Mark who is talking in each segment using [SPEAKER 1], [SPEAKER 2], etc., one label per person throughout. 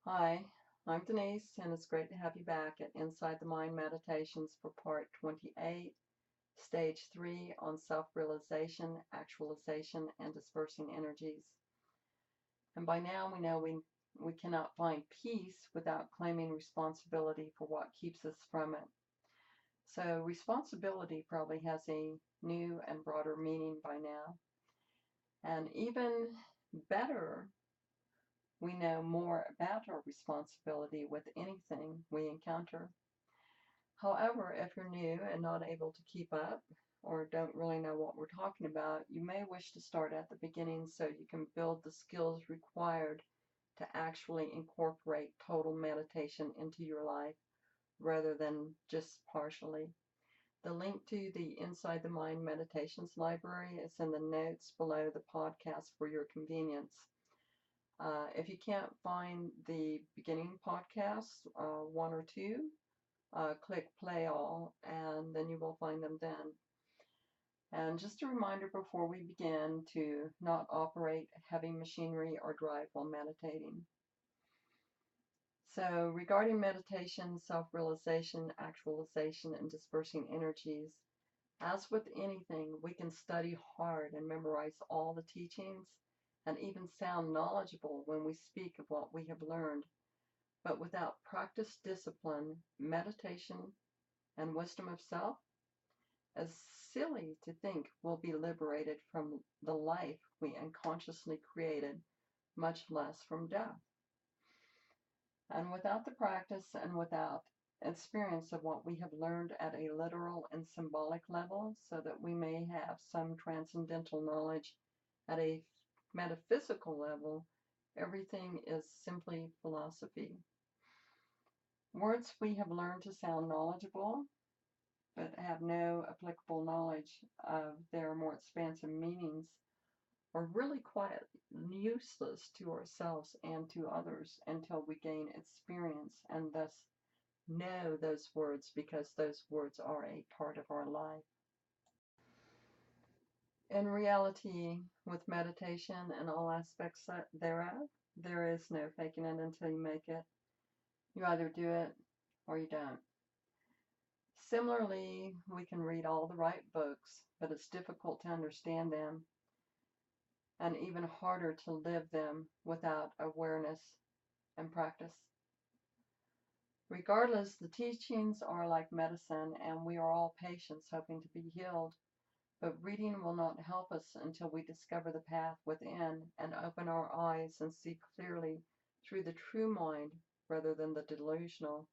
[SPEAKER 1] Hi, I'm Denise, and it's great to have you back at Inside the Mind Meditations for Part 28, Stage 3 on Self-Realization, Actualization, and Dispersing Energies. And by now we know we cannot find peace without claiming responsibility for what keeps us from it. So responsibility probably has a new and broader meaning by now. And even better, we know more about our responsibility with anything we encounter. However, if you're new and not able to keep up or don't really know what we're talking about, you may wish to start at the beginning so you can build the skills required to actually incorporate total meditation into your life rather than just partially. The link to the Inside the Mind Meditations library is in the notes below the podcast for your convenience. If you can't find the beginning podcasts, one or two, click play all, and then you will find them then. And just a reminder before we begin to not operate heavy machinery or drive while meditating. So regarding meditation, self-realization, actualization, and dispersing energies, as with anything, we can study hard and memorize all the teachings and even sound knowledgeable when we speak of what we have learned. But without practice, discipline, meditation, and wisdom of self, as silly to think we'll be liberated from the life we unconsciously created, much less from death. And without the practice and without experience of what we have learned at a literal and symbolic level, so that we may have some transcendental knowledge at a metaphysical level, everything is simply philosophy. Words we have learned to sound knowledgeable, but have no applicable knowledge of their more expansive meanings, are really quite useless to ourselves and to others until we gain experience and thus know those words, because those words are a part of our life. In reality, with meditation and all aspects thereof, there is no faking it until you make it. You either do it or you don't. Similarly, we can read all the right books, but it's difficult to understand them and even harder to live them without awareness and practice. Regardless, the teachings are like medicine, and we are all patients hoping to be healed, but reading will not help us until we discover the path within and open our eyes and see clearly through the true mind rather than the delusional.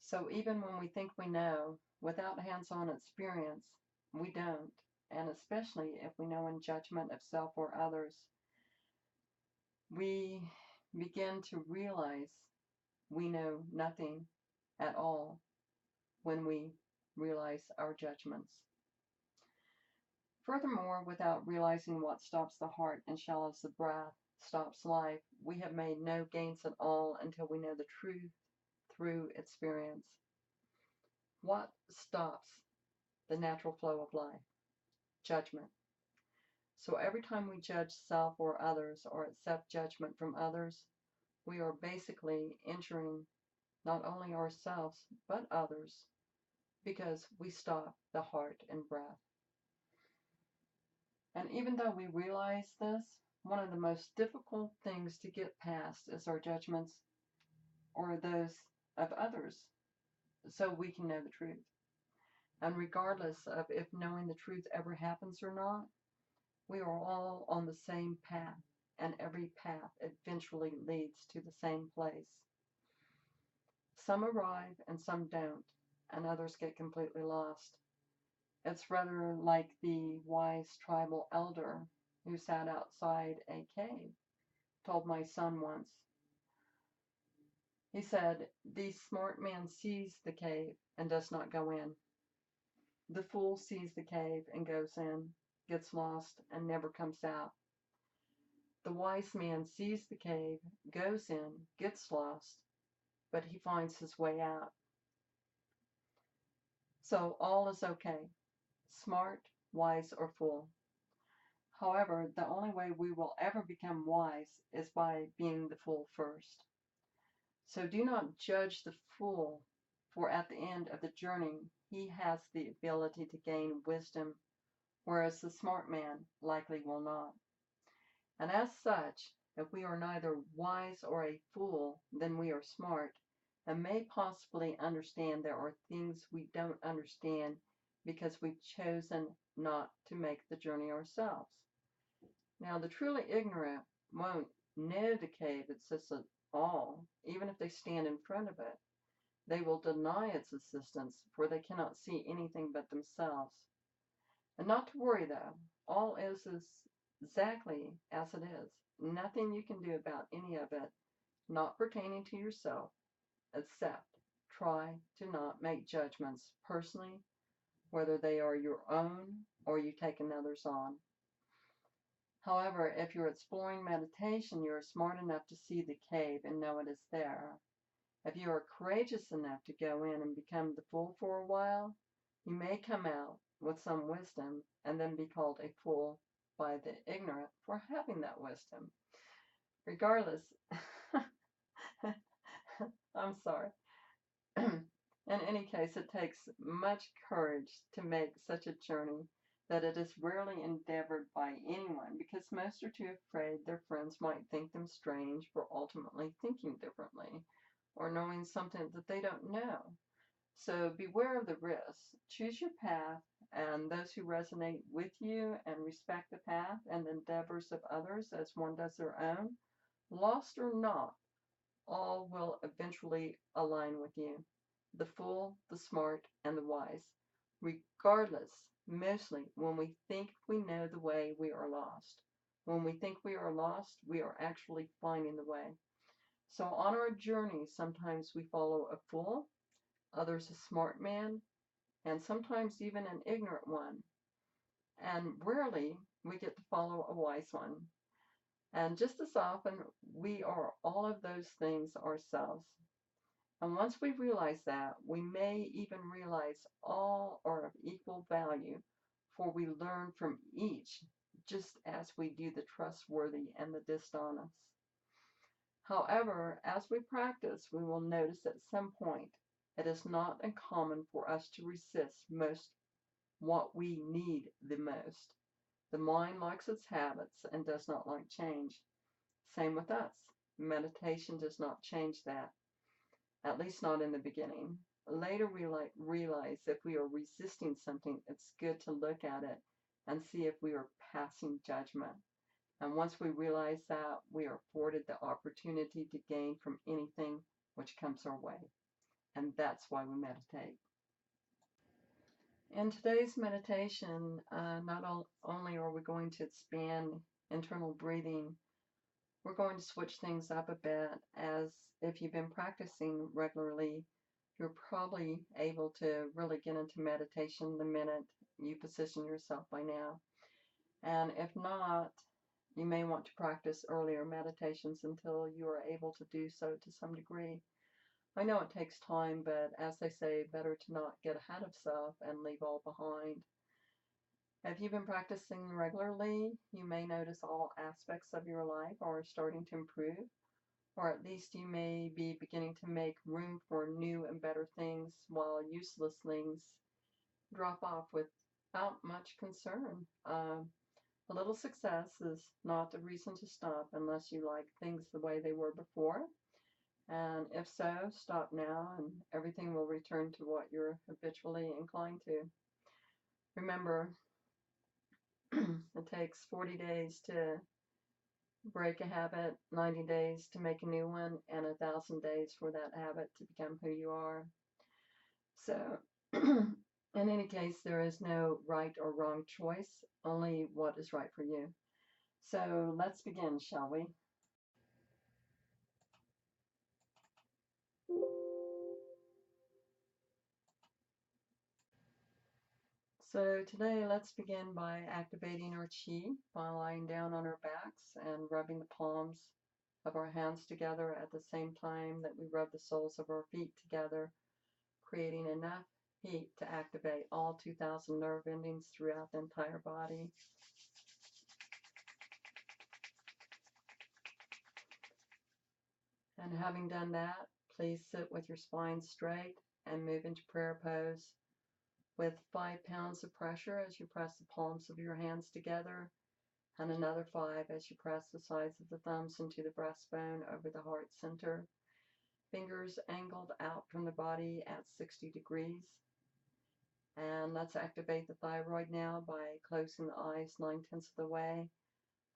[SPEAKER 1] So even when we think we know, without hands-on experience, we don't, and especially if we know in judgment of self or others, we begin to realize we know nothing at all when we realize our judgments. Furthermore, without realizing what stops the heart and shallows the breath, stops life, we have made no gains at all until we know the truth through experience. What stops the natural flow of life? Judgment. So every time we judge self or others or accept judgment from others, we are basically injuring not only ourselves but others, because we stop the heart and breath. And even though we realize this, one of the most difficult things to get past is our judgments or those of others, so we can know the truth. And regardless of if knowing the truth ever happens or not, we are all on the same path, and every path eventually leads to the same place. Some arrive and some don't, and others get completely lost. It's rather like the wise tribal elder who sat outside a cave told my son once. He said, "The smart man sees the cave and does not go in. The fool sees the cave and goes in, gets lost, and never comes out. The wise man sees the cave, goes in, gets lost, but he finds his way out." So all is okay, smart, wise, or fool. However, the only way we will ever become wise is by being the fool first. So do not judge the fool, for at the end of the journey he has the ability to gain wisdom, whereas the smart man likely will not. And as such, if we are neither wise or a fool, then we are smart, and may possibly understand there are things we don't understand because we've chosen not to make the journey ourselves. Now, the truly ignorant won't know the cave exists at all, even if they stand in front of it. They will deny its existence, for they cannot see anything but themselves. And not to worry, though. All is exactly as it is. Nothing you can do about any of it not pertaining to yourself, except try to not make judgments personally, whether they are your own or you take another's on. However, if you're exploring meditation, you are smart enough to see the cave and know it is there. If you are courageous enough to go in and become the fool for a while, you may come out with some wisdom and then be called a fool by the ignorant for having that wisdom. Regardless, I'm sorry. In any case, it takes much courage to make such a journey that it is rarely endeavored by anyone, because most are too afraid their friends might think them strange for ultimately thinking differently or knowing something that they don't know. So beware of the risks. Choose your path, and those who resonate with you and respect the path and the endeavors of others as one does their own, lost or not, all will eventually align with you. The fool, the smart, and the wise. Regardless, mostly when we think we know the way, we are lost. When we think we are lost, we are actually finding the way. So on our journey, sometimes we follow a fool, others a smart man, and sometimes even an ignorant one. And rarely we get to follow a wise one. And just as often, we are all of those things ourselves. And once we realize that, we may even realize all are of equal value, for we learn from each, just as we do the trustworthy and the dishonest. However, as we practice, we will notice at some point it is not uncommon for us to resist most what we need the most. The mind likes its habits and does not like change. Same with us. Meditation does not change that. At least not in the beginning. Later we realize if we are resisting something, it's good to look at it and see if we are passing judgment. And once we realize that, we are afforded the opportunity to gain from anything which comes our way. And that's why we meditate. In today's meditation, not only are we going to expand internal breathing, we're going to switch things up a bit, as if you've been practicing regularly, you're probably able to really get into meditation the minute you position yourself by now. And if not, you may want to practice earlier meditations until you are able to do so to some degree. I know it takes time, but as they say, better to not get ahead of self and leave all behind. If you've been practicing regularly, you may notice all aspects of your life are starting to improve, or at least you may be beginning to make room for new and better things, while useless things drop off without much concern. A little success is not a reason to stop unless you like things the way they were before. And if so, stop now and everything will return to what you're habitually inclined to. Remember, it takes 40 days to break a habit, 90 days to make a new one, and 1,000 days for that habit to become who you are. So, in any case, there is no right or wrong choice, only what is right for you. So let's begin, shall we? So today, let's begin by activating our chi by lying down on our backs and rubbing the palms of our hands together at the same time that we rub the soles of our feet together, creating enough heat to activate all 2,000 nerve endings throughout the entire body. And having done that, please sit with your spine straight and move into prayer pose with 5 pounds of pressure as you press the palms of your hands together, and another 5 as you press the sides of the thumbs into the breastbone over the heart center. Fingers angled out from the body at 60 degrees. And let's activate the thyroid now by closing the eyes 9/10 of the way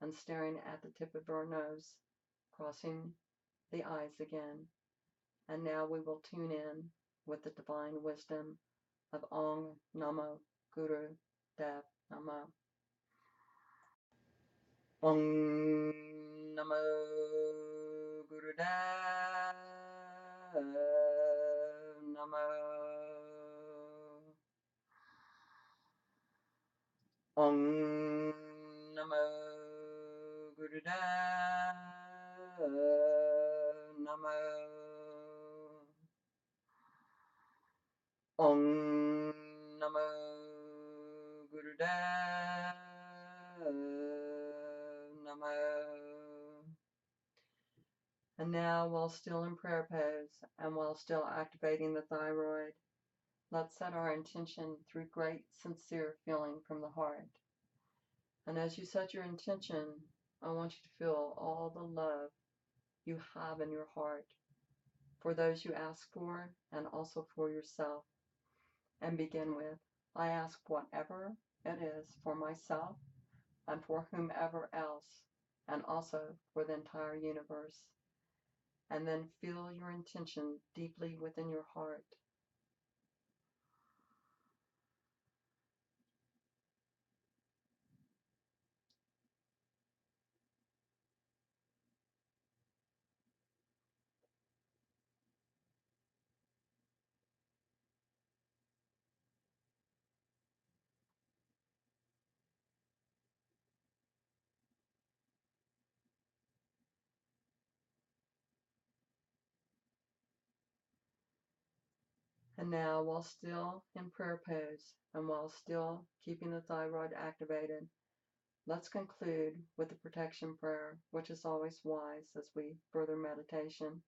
[SPEAKER 1] and staring at the tip of our nose, crossing the eyes again. And now we will tune in with the divine wisdom of Ong Namo Guru Dev Namo. Ong Namo Guru Dev Namo. Om Namo Gurudev Namo. Om Namo Gurudev Namo. And now, while still in prayer pose and while still activating the thyroid, let's set our intention through great sincere feeling from the heart. And as you set your intention, I want you to feel all the love you have in your heart for those you ask for and also for yourself. And begin with, I ask whatever it is for myself and for whomever else, and also for the entire universe. And then feel your intention deeply within your heart. And now, while still in prayer pose and while still keeping the thyroid activated, let's conclude with the protection prayer, which is always wise as we further meditation.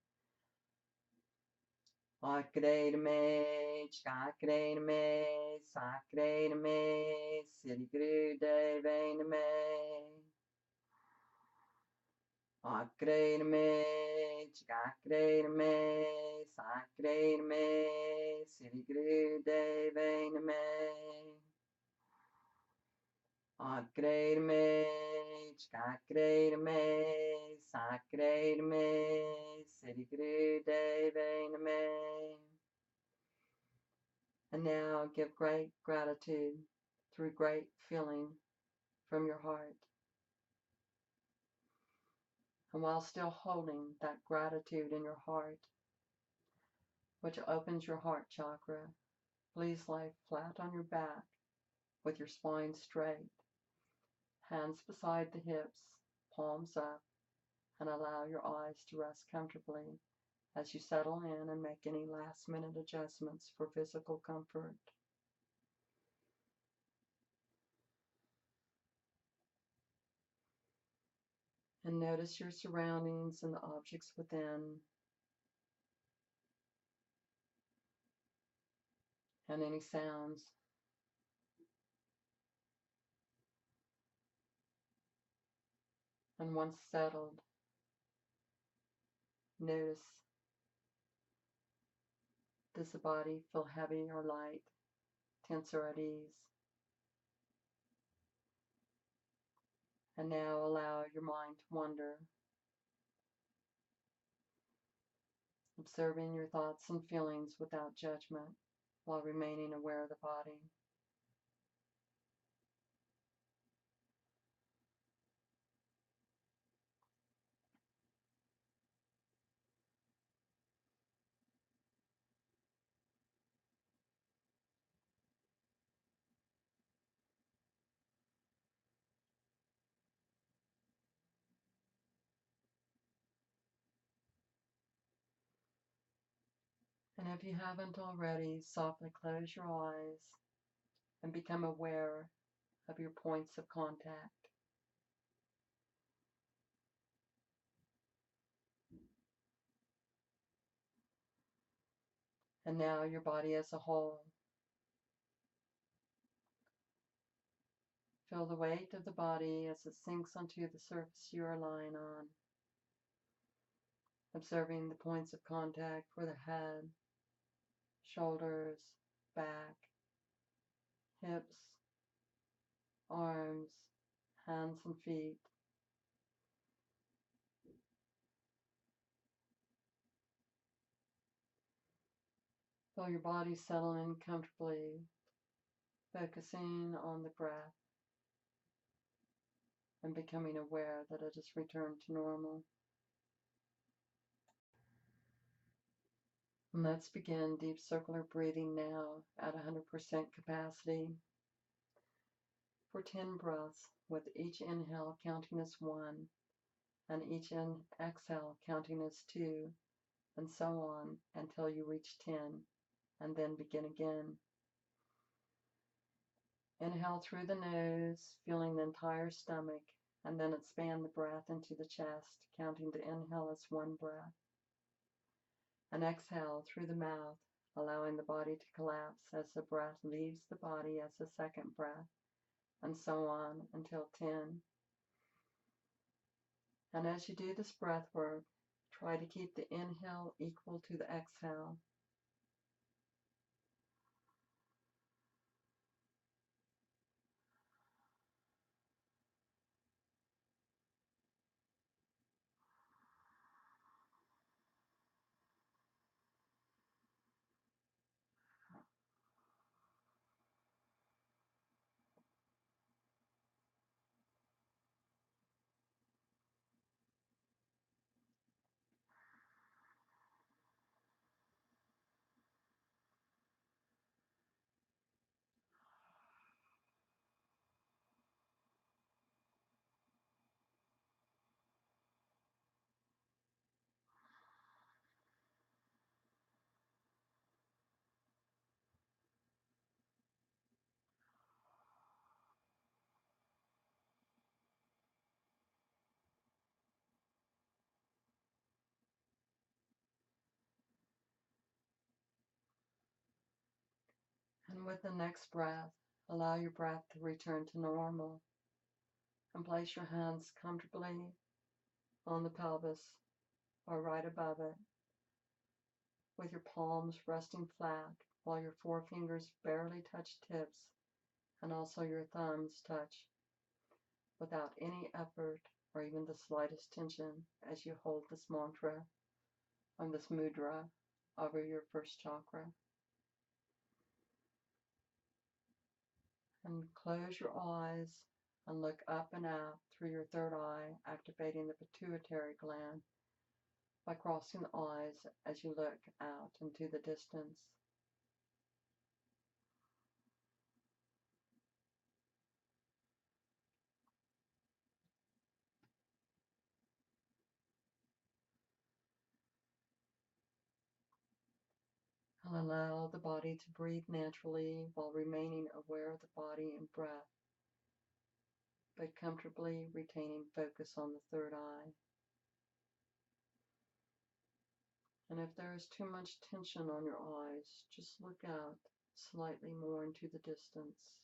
[SPEAKER 1] Akre Nameh, Chakra Nameh, Sakre Nameh, Siri Devay Nameh. Akre Nameh, Chakra Nameh, Sakre Nameh, Siri Devay Nameh. Akre Nameh, Chakra Nameh, Sakre Nameh, Siri Devay Nameh. And now give great gratitude through great feeling from your heart. And while still holding that gratitude in your heart, which opens your heart chakra, please lie flat on your back with your spine straight, hands beside the hips, palms up, and allow your eyes to rest comfortably as you settle in and make any last-minute adjustments for physical comfort. And notice your surroundings and the objects within, and any sounds. And once settled, notice, does the body feel heavy or light, tense or at ease? And now allow your mind to wander, observing your thoughts and feelings without judgment while remaining aware of the body. And if you haven't already, softly close your eyes and become aware of your points of contact. And now your body as a whole. Feel the weight of the body as it sinks onto the surface you are lying on. Observing the points of contact for the head, shoulders, back, hips, arms, hands and feet. Feel your body settle in comfortably, focusing on the breath and becoming aware that it has returned to normal. And let's begin deep circular breathing now at 100% capacity for 10 breaths, with each inhale counting as 1 and each exhale counting as 2, and so on until you reach 10, and then begin again. Inhale through the nose, feeling the entire stomach, and then expand the breath into the chest, counting the inhale as 1 breath. And exhale through the mouth, allowing the body to collapse as the breath leaves the body as a 2nd breath, and so on until 10. And as you do this breath work, try to keep the inhale equal to the exhale. And with the next breath, allow your breath to return to normal, and place your hands comfortably on the pelvis or right above it, with your palms resting flat while your forefingers barely touch tips, and also your thumbs touch without any effort or even the slightest tension as you hold this mantra or this mudra over your first chakra. And close your eyes and look up and out through your 3rd eye, activating the pituitary gland by crossing the eyes as you look out into the distance. And allow the body to breathe naturally while remaining aware of the body and breath, but comfortably retaining focus on the 3rd eye. And if there is too much tension on your eyes, just look out slightly more into the distance.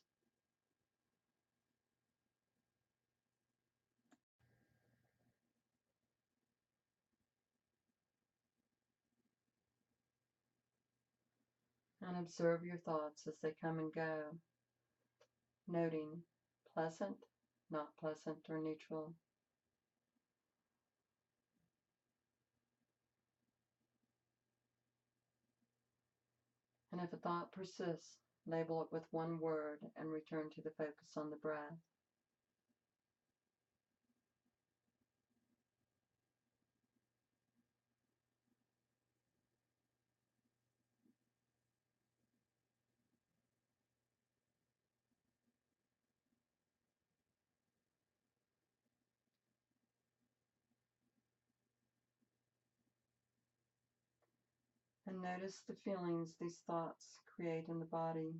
[SPEAKER 1] And observe your thoughts as they come and go, noting pleasant, not pleasant, or neutral. And if a thought persists, label it with 1 word and return to the focus on the breath. And notice the feelings these thoughts create in the body.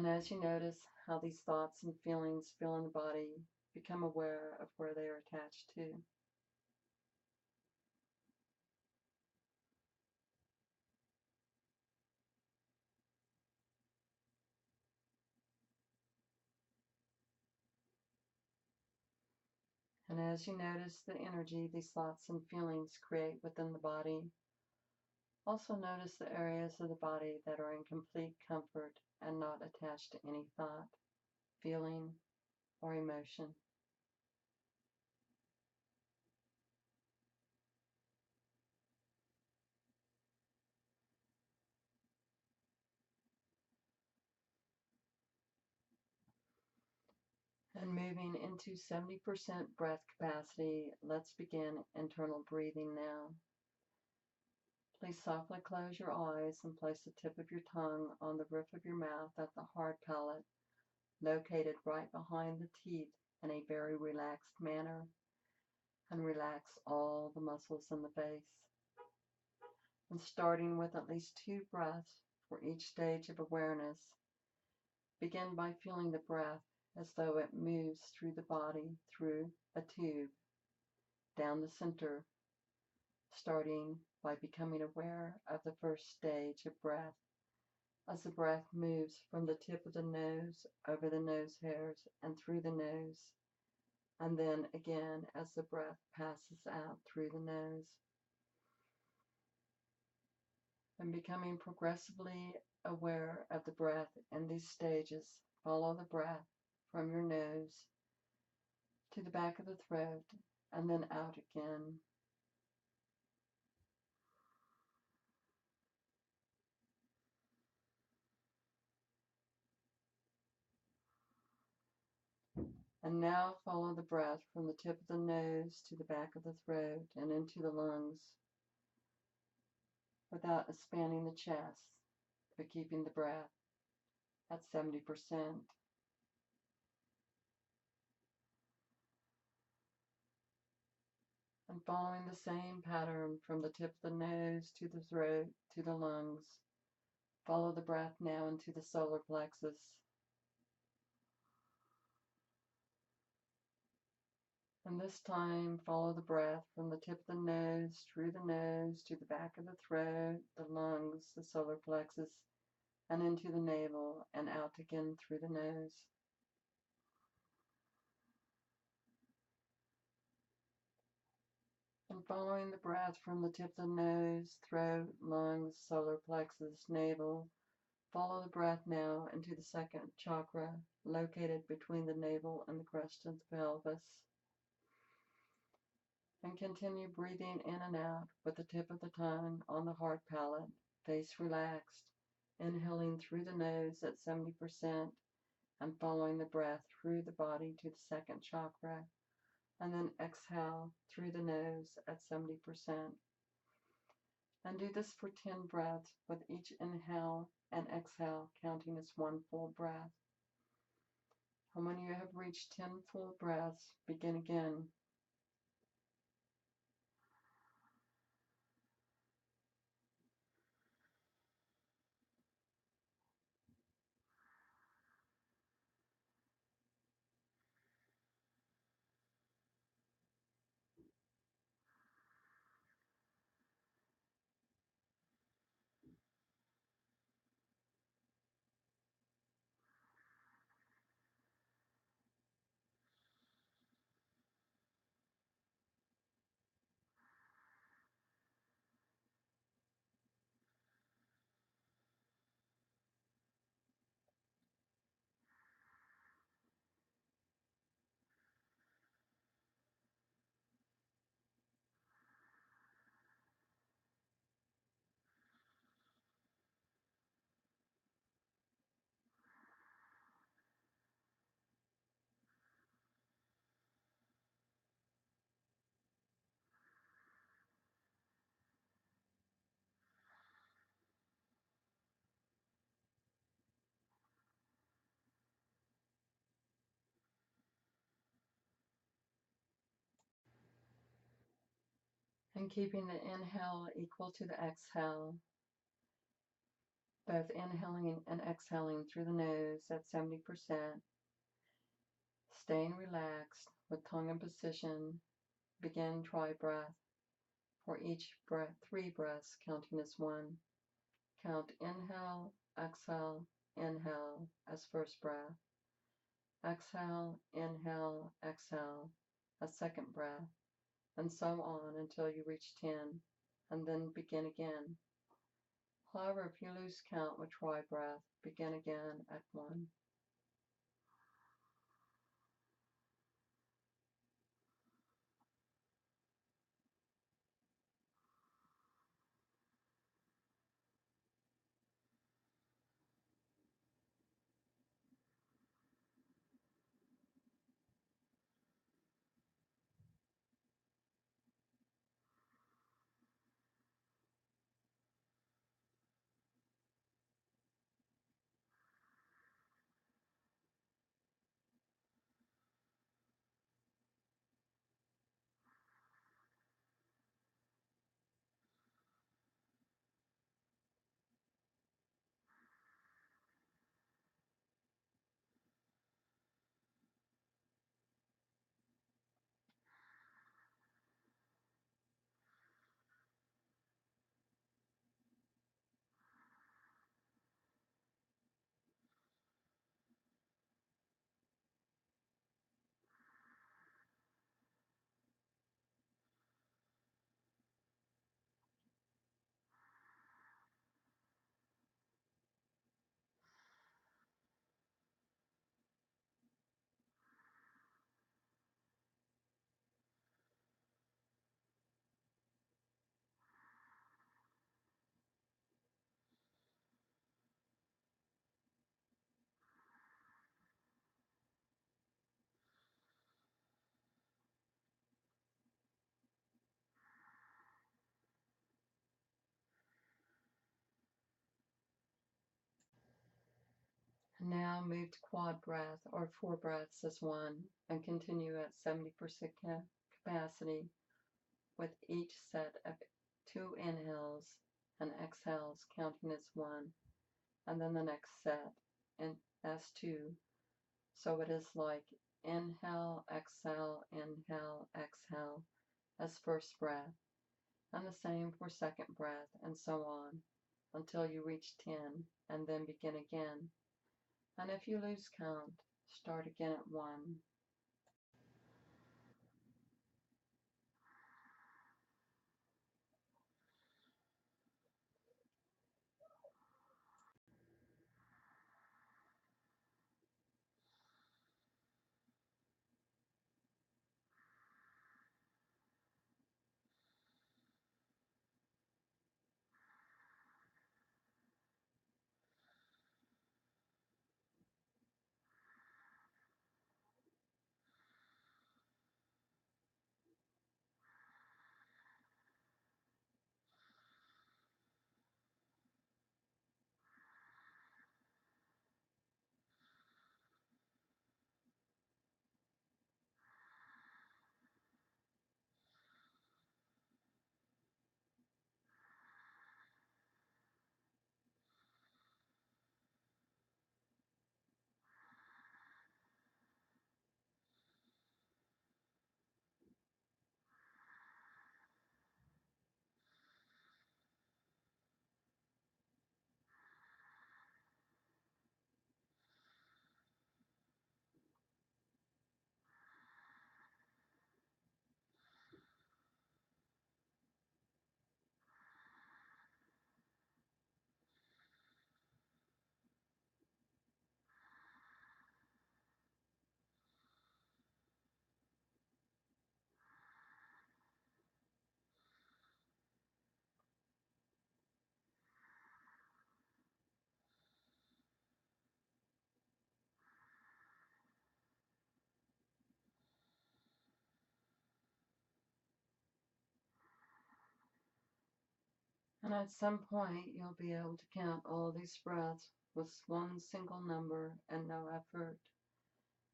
[SPEAKER 1] And as you notice how these thoughts and feelings feel in the body, become aware of where they are attached to. And as you notice the energy these thoughts and feelings create within the body, also notice the areas of the body that are in complete comfort and not attached to any thought, feeling, or emotion. And moving into 70% breath capacity, let's begin internal breathing now. Please softly close your eyes and place the tip of your tongue on the roof of your mouth at the hard palate, located right behind the teeth in a very relaxed manner, and relax all the muscles in the face. And starting with at least 2 breaths for each stage of awareness, begin by feeling the breath as though it moves through the body through a tube, down the center, starting by becoming aware of the first stage of breath, as the breath moves from the tip of the nose over the nose hairs and through the nose, and then again as the breath passes out through the nose. And becoming progressively aware of the breath in these stages, follow the breath from your nose to the back of the throat and then out again. And now follow the breath from the tip of the nose to the back of the throat and into the lungs without expanding the chest, but keeping the breath at 70%. And following the same pattern from the tip of the nose to the throat to the lungs, follow the breath now into the solar plexus. And this time, follow the breath from the tip of the nose, through the nose, to the back of the throat, the lungs, the solar plexus, and into the navel, and out again through the nose. And following the breath from the tip of the nose, throat, lungs, solar plexus, navel, follow the breath now into the second chakra, located between the navel and the crest of the pelvis. And continue breathing in and out with the tip of the tongue on the hard palate, face relaxed, inhaling through the nose at 70% and following the breath through the body to the second chakra, and then exhale through the nose at 70%. And do this for 10 breaths, with each inhale and exhale counting as one full breath. And when you have reached 10 full breaths, begin again. And keeping the inhale equal to the exhale, both inhaling and exhaling through the nose at 70%, staying relaxed with tongue in position. Begin try breath. For each breath, 3 breaths, counting as 1. Count inhale, exhale as first breath. Exhale, inhale, exhale as second breath, and so on until you reach 10, and then begin again. However, if you lose count with try breath, begin again at 1. Now move to quad breath, or 4 breaths as 1, and continue at 70% capacity with each set of 2 inhales and exhales counting as 1, and then the next set as 2. So it is like inhale, exhale as first breath, and the same for second breath, and so on until you reach 10, and then begin again. And if you lose count, start again at 1. And at some point, you'll be able to count all these breaths with one single number and no effort.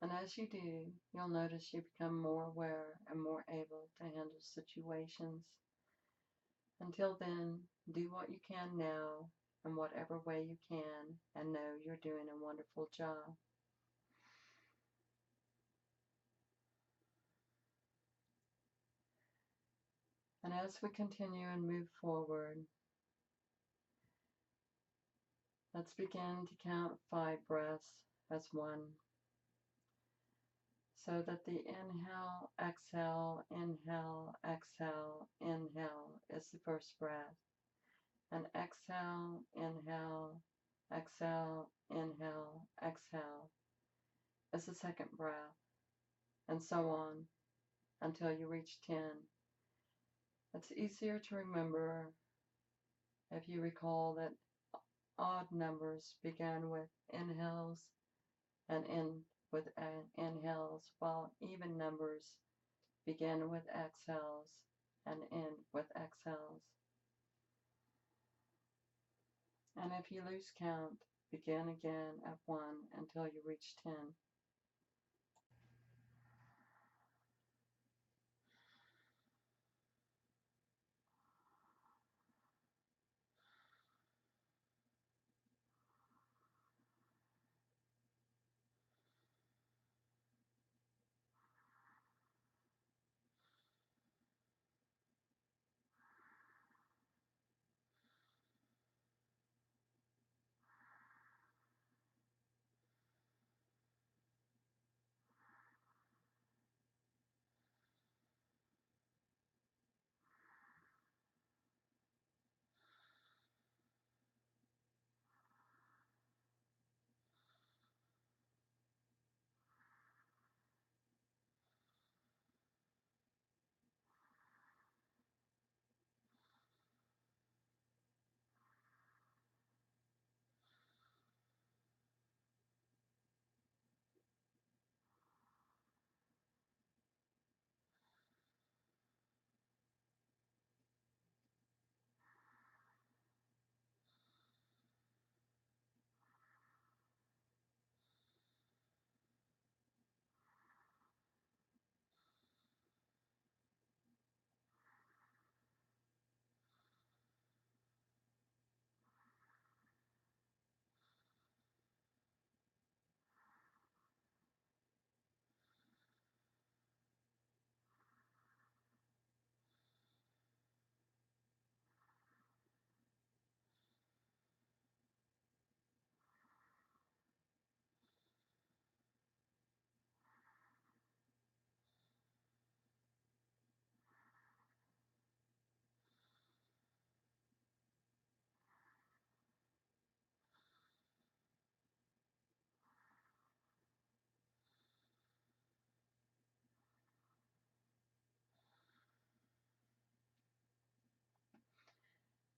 [SPEAKER 1] And as you do, you'll notice you become more aware and more able to handle situations. Until then, do what you can now in whatever way you can, and know you're doing a wonderful job. And as we continue and move forward, let's begin to count 5 breaths as one, so that the inhale, exhale, inhale, exhale, inhale is the first breath, and exhale, inhale, exhale, inhale, exhale is the second breath, and so on until you reach 10. It's easier to remember if you recall that odd numbers began with inhales and end with inhales, while even numbers begin with exhales and end with exhales. And if you lose count, begin again at 1 until you reach 10.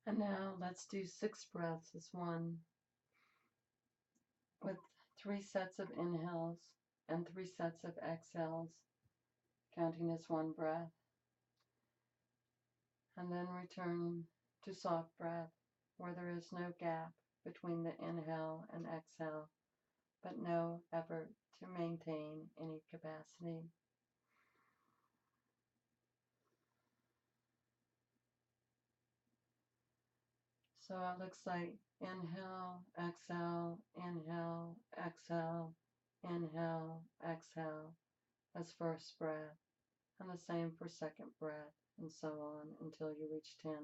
[SPEAKER 1] And now let's do 6 breaths as one, with 3 sets of inhales and 3 sets of exhales, counting as 1 breath. And then return to soft breath, where there is no gap between the inhale and exhale, but no effort to maintain any capacity. So it looks like inhale, exhale, inhale, exhale, inhale, exhale as first breath, and the same for second breath, and so on until you reach 10.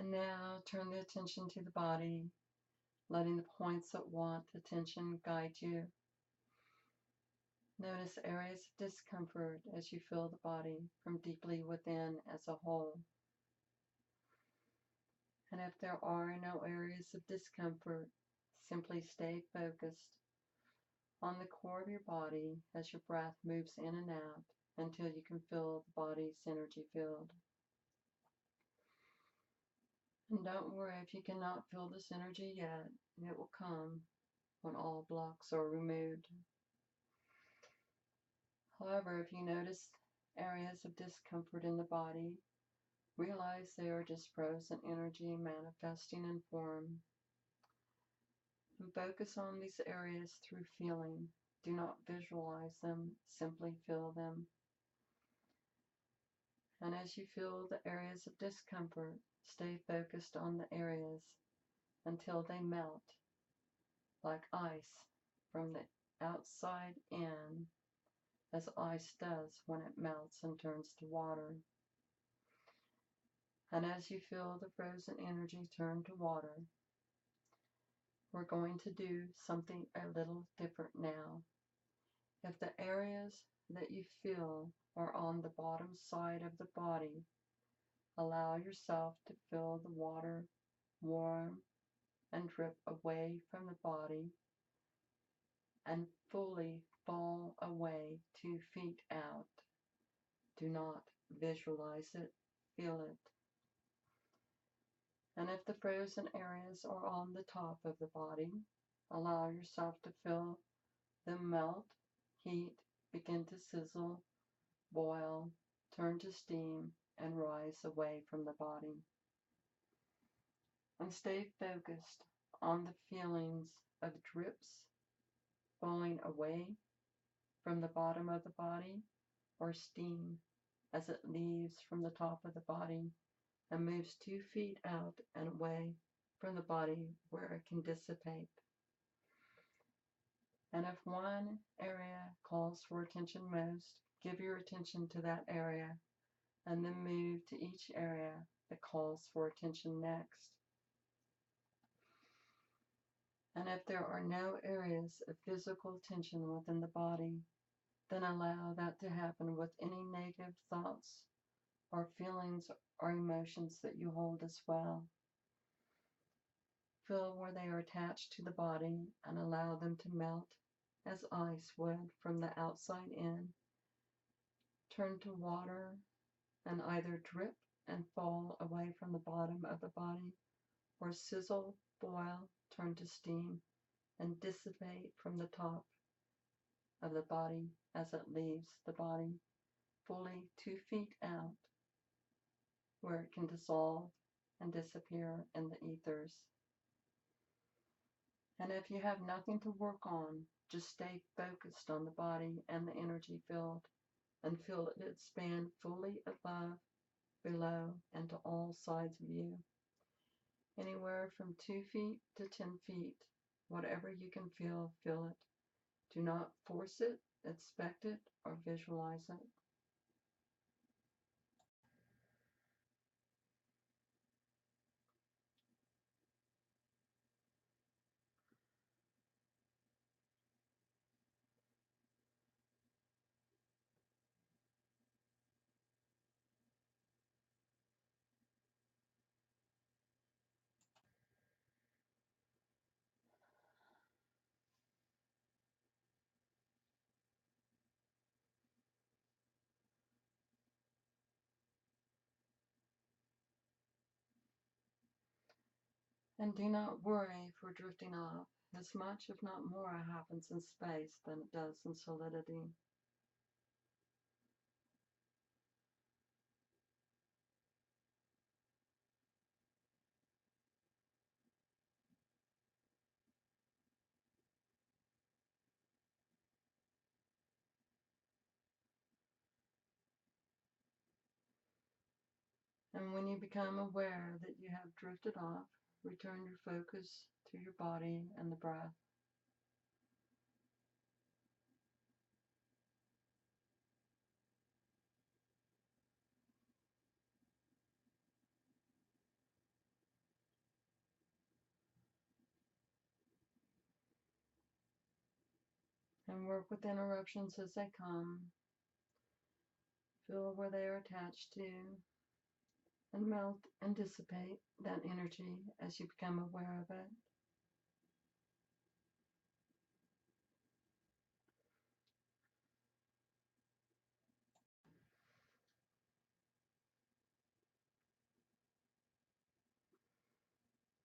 [SPEAKER 1] And now turn the attention to the body, letting the points that want attention guide you. Notice areas of discomfort as you feel the body from deeply within as a whole. And if there are no areas of discomfort, simply stay focused on the core of your body as your breath moves in and out until you can feel the body's energy field. And don't worry if you cannot feel this energy yet. It will come when all blocks are removed. However, if you notice areas of discomfort in the body, realize they are just frozen energy manifesting in form. And focus on these areas through feeling. Do not visualize them, simply feel them. And as you feel the areas of discomfort, stay focused on the areas until they melt like ice from the outside in, as ice does when it melts and turns to water. And as you feel the frozen energy turn to water, we're going to do something a little different now. If the areas that you feel are on the bottom side of the body, allow yourself to feel the water warm and drip away from the body and fully fall away 2 feet out. Do not visualize it, feel it. And if the frozen areas are on the top of the body, allow yourself to feel them melt, heat, begin to sizzle, boil, turn to steam, and rise away from the body. And stay focused on the feelings of drips falling away from the bottom of the body, or steam as it leaves from the top of the body and moves 2 feet out and away from the body where it can dissipate. And if one area calls for attention most, give your attention to that area and then move to each area that calls for attention next. And if there are no areas of physical tension within the body, then allow that to happen with any negative thoughts or feelings or emotions that you hold as well. Feel where they are attached to the body and allow them to melt as ice would from the outside in. Turn to water and either drip and fall away from the bottom of the body, or sizzle, boil, turn to steam, and dissipate from the top of the body as it leaves the body, fully 2 feet out, where it can dissolve and disappear in the ethers. And if you have nothing to work on, just stay focused on the body and the energy field and feel it expand fully above, below, and to all sides of you. Anywhere from 2 feet to 10 feet, whatever you can feel, feel it. Do not force it, expect it, or visualize it. And do not worry for drifting off. As much, if not more, happens in space than it does in solidity. And when you become aware that you have drifted off, return your focus to your body and the breath. and work with interruptions as they come. Feel where they are attached to, and melt and dissipate that energy as you become aware of it.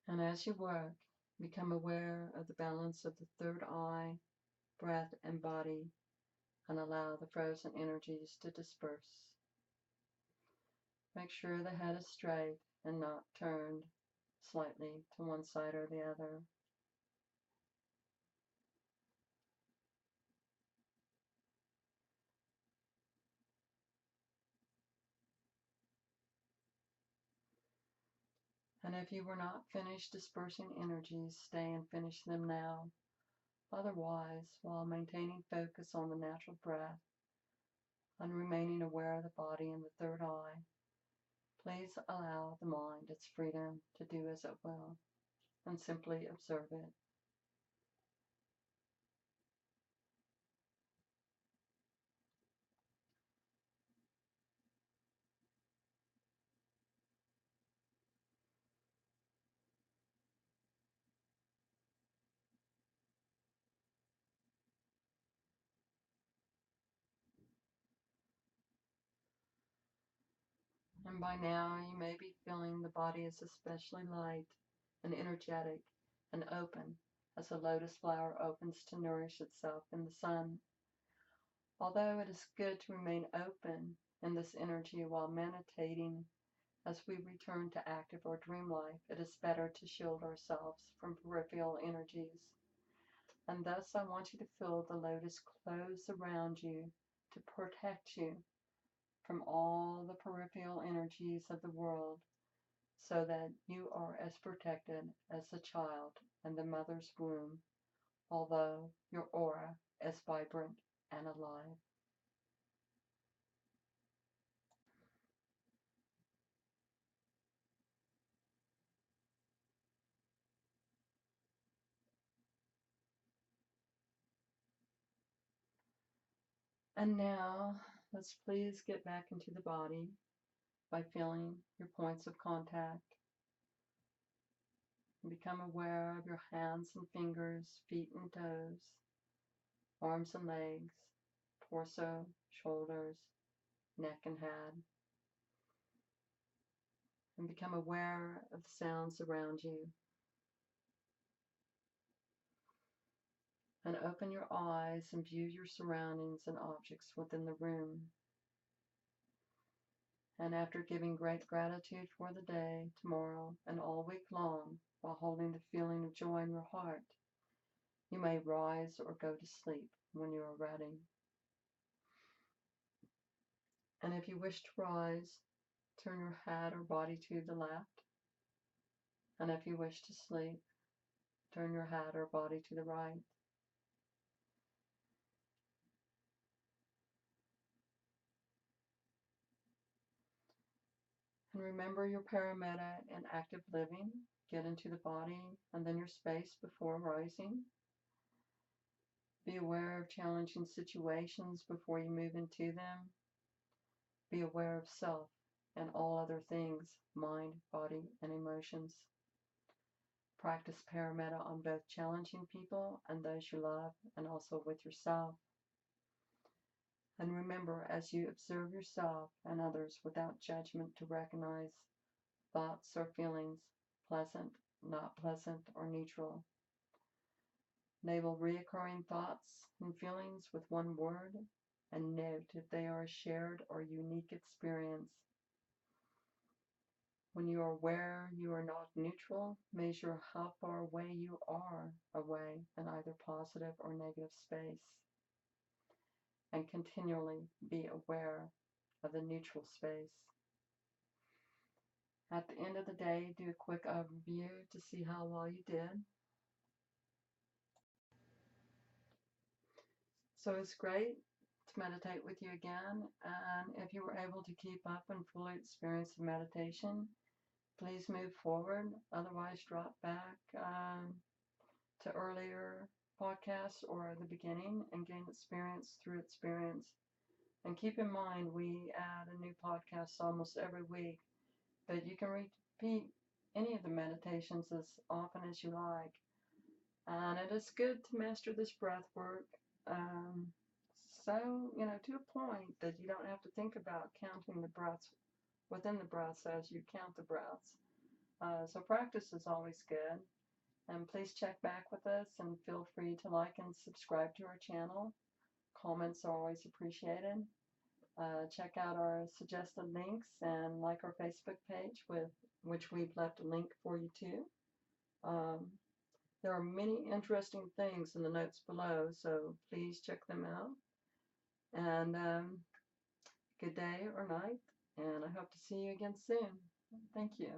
[SPEAKER 1] And as you work, become aware of the balance of the third eye, breath, and body, and allow the frozen energies to disperse. Make sure the head is straight and not turned slightly to one side or the other. And if you were not finished dispersing energies, stay and finish them now. Otherwise, while maintaining focus on the natural breath and remaining aware of the body and the third eye, please allow the mind its freedom to do as it will and simply observe it. And by now, you may be feeling the body is especially light and energetic and open as a lotus flower opens to nourish itself in the sun. Although it is good to remain open in this energy while meditating, as we return to active or dream life, it is better to shield ourselves from peripheral energies. And thus I want you to feel the lotus close around you to protect you from all the peripheral energies of the world, so that you are as protected as a child in the mother's womb, although your aura is vibrant and alive. And now, let's please get back into the body by feeling your points of contact. Become aware of your hands and fingers, feet and toes, arms and legs, torso, shoulders, neck and head. And become aware of the sounds around you. And open your eyes and view your surroundings and objects within the room. And after giving great gratitude for the day, tomorrow, and all week long, while holding the feeling of joy in your heart, you may rise or go to sleep when you are ready. And if you wish to rise, turn your head or body to the left. And if you wish to sleep, turn your head or body to the right. And remember your parameta and active living. Get into the body and then your space before rising. Be aware of challenging situations before you move into them. Be aware of self and all other things, mind, body, and emotions. Practice parameta on both challenging people and those you love, and also with yourself. And remember, as you observe yourself and others without judgment, to recognize thoughts or feelings, pleasant, not pleasant, or neutral. Label reoccurring thoughts and feelings with one word, and note if they are a shared or unique experience. When you are aware you are not neutral, measure how far away you are away in either positive or negative space. And continually be aware of the neutral space. At the end of the day, do a quick overview to see how well you did. So it's great to meditate with you again, and if you were able to keep up and fully experience the meditation, please move forward. Otherwise, drop back to earlier podcast or the beginning and gain experience through experience. And keep in mind, we add a new podcast almost every week, but you can repeat any of the meditations as often as you like. And it is good to master this breath work. So, to a point that you don't have to think about counting the breaths within the breaths as you count the breaths. So practice is always good. And please check back with us and feel free to like and subscribe to our channel. Comments are always appreciated. Check out our suggested links and like our Facebook page, with which we've left a link for you too. There are many interesting things in the notes below, so please check them out. And good day or night, and I hope to see you again soon. Thank you.